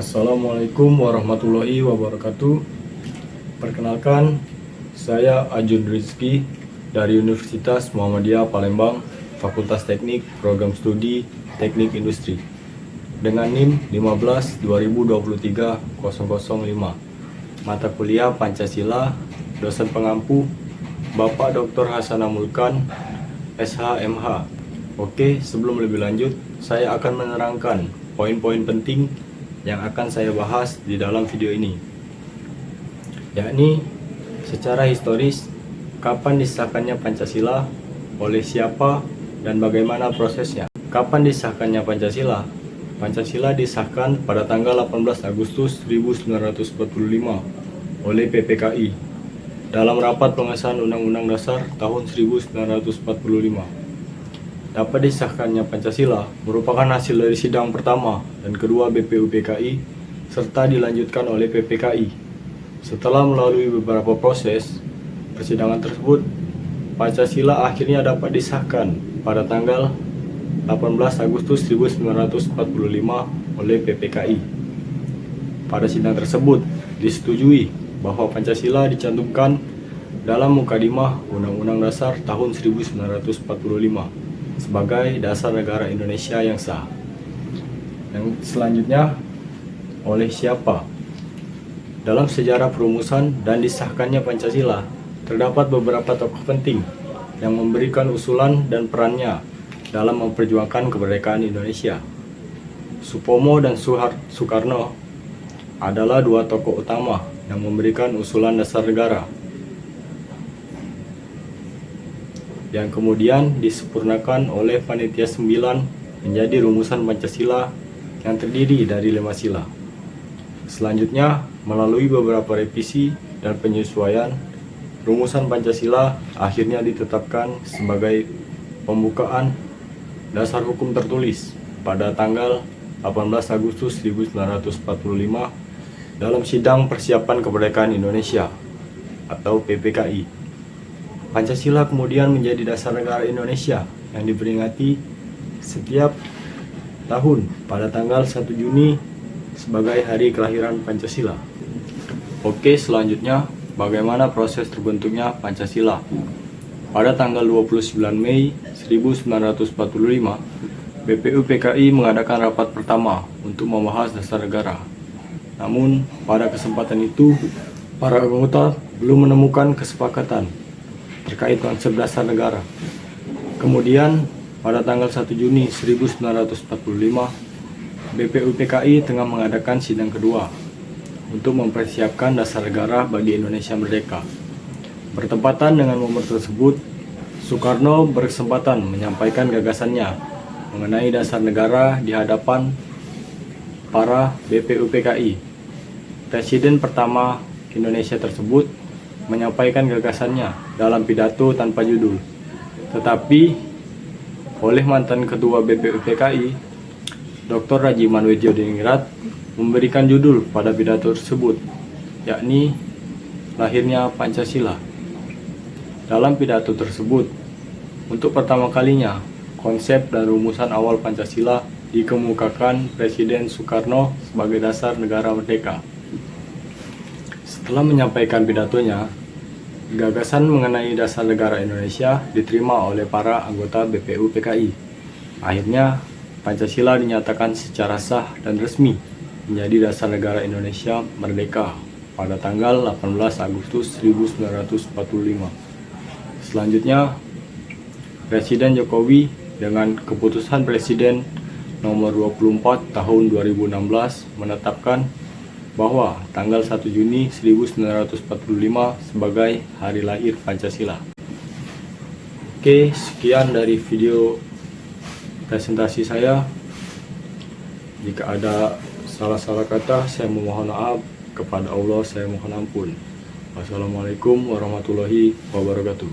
Assalamualaikum warahmatullahi wabarakatuh. Perkenalkan, saya Ajun Rizky dari Universitas Muhammadiyah Palembang, Fakultas Teknik, Program Studi Teknik Industri, dengan NIM 15/2023-005. Mata kuliah Pancasila, dosen pengampu Bapak Dr. Hasanah Mulkan, SH.MH. Oke, sebelum lebih lanjut, saya akan menerangkan poin-poin penting yang akan saya bahas di dalam video ini, yakni secara historis, kapan disahkannya Pancasila, oleh siapa, dan bagaimana prosesnya. Kapan disahkannya Pancasila? Pancasila disahkan pada tanggal 18 Agustus 1945 oleh PPKI dalam rapat pengesahan Undang-Undang Dasar tahun 1945. Dapat disahkannya Pancasila merupakan hasil dari sidang pertama dan kedua BPUPKI serta dilanjutkan oleh PPKI. Setelah melalui beberapa proses persidangan tersebut, Pancasila akhirnya dapat disahkan pada tanggal 18 Agustus 1945 oleh PPKI. Pada sidang tersebut disetujui bahwa Pancasila dicantumkan dalam Mukadimah Undang-Undang Dasar tahun 1945 sebagai dasar negara Indonesia yang sah. Yang selanjutnya, oleh siapa? Dalam sejarah perumusan dan disahkannya Pancasila, terdapat beberapa tokoh penting yang memberikan usulan dan perannya dalam memperjuangkan kemerdekaan Indonesia. Supomo dan Soekarno adalah dua tokoh utama yang memberikan usulan dasar negara, yang kemudian disempurnakan oleh Panitia 9 menjadi rumusan Pancasila yang terdiri dari 5 sila. Selanjutnya, melalui beberapa revisi dan penyesuaian, rumusan Pancasila akhirnya ditetapkan sebagai pembukaan dasar hukum tertulis pada tanggal 18 Agustus 1945 dalam Sidang Persiapan Kemerdekaan Indonesia atau PPKI. Pancasila kemudian menjadi dasar negara Indonesia yang diperingati setiap tahun pada tanggal 1 Juni sebagai hari kelahiran Pancasila. Oke, selanjutnya bagaimana proses terbentuknya Pancasila? Pada tanggal 29 Mei 1945, BPUPKI mengadakan rapat pertama untuk membahas dasar negara. Namun, pada kesempatan itu, para anggota belum menemukan kesepakatan terkait konsep dasar negara. Kemudian, pada tanggal 1 Juni 1945, BPUPKI tengah mengadakan sidang kedua untuk mempersiapkan dasar negara bagi Indonesia merdeka. Bertepatan dengan momen tersebut, Soekarno berkesempatan menyampaikan gagasannya mengenai dasar negara di hadapan para BPUPKI. Presiden pertama Indonesia tersebut menyampaikan gagasannya dalam pidato tanpa judul. Tetapi oleh mantan ketua BPUPKI, Dr. Raji Manwedjodiningrat, memberikan judul pada pidato tersebut, yakni lahirnya Pancasila. Dalam pidato tersebut, untuk pertama kalinya, konsep dan rumusan awal Pancasila dikemukakan Presiden Soekarno sebagai dasar negara merdeka. Setelah menyampaikan pidatonya, gagasan mengenai dasar negara Indonesia diterima oleh para anggota BPUPKI. Akhirnya, Pancasila dinyatakan secara sah dan resmi menjadi dasar negara Indonesia merdeka pada tanggal 18 Agustus 1945. Selanjutnya, Presiden Jokowi dengan keputusan Presiden nomor 24 tahun 2016 menetapkan bahwa tanggal 1 Juni 1945 sebagai hari lahir Pancasila. Oke, sekian dari video presentasi saya. Jika ada salah-salah kata, saya memohon maaf. Kepada Allah saya mohon ampun. Wassalamualaikum warahmatullahi wabarakatuh.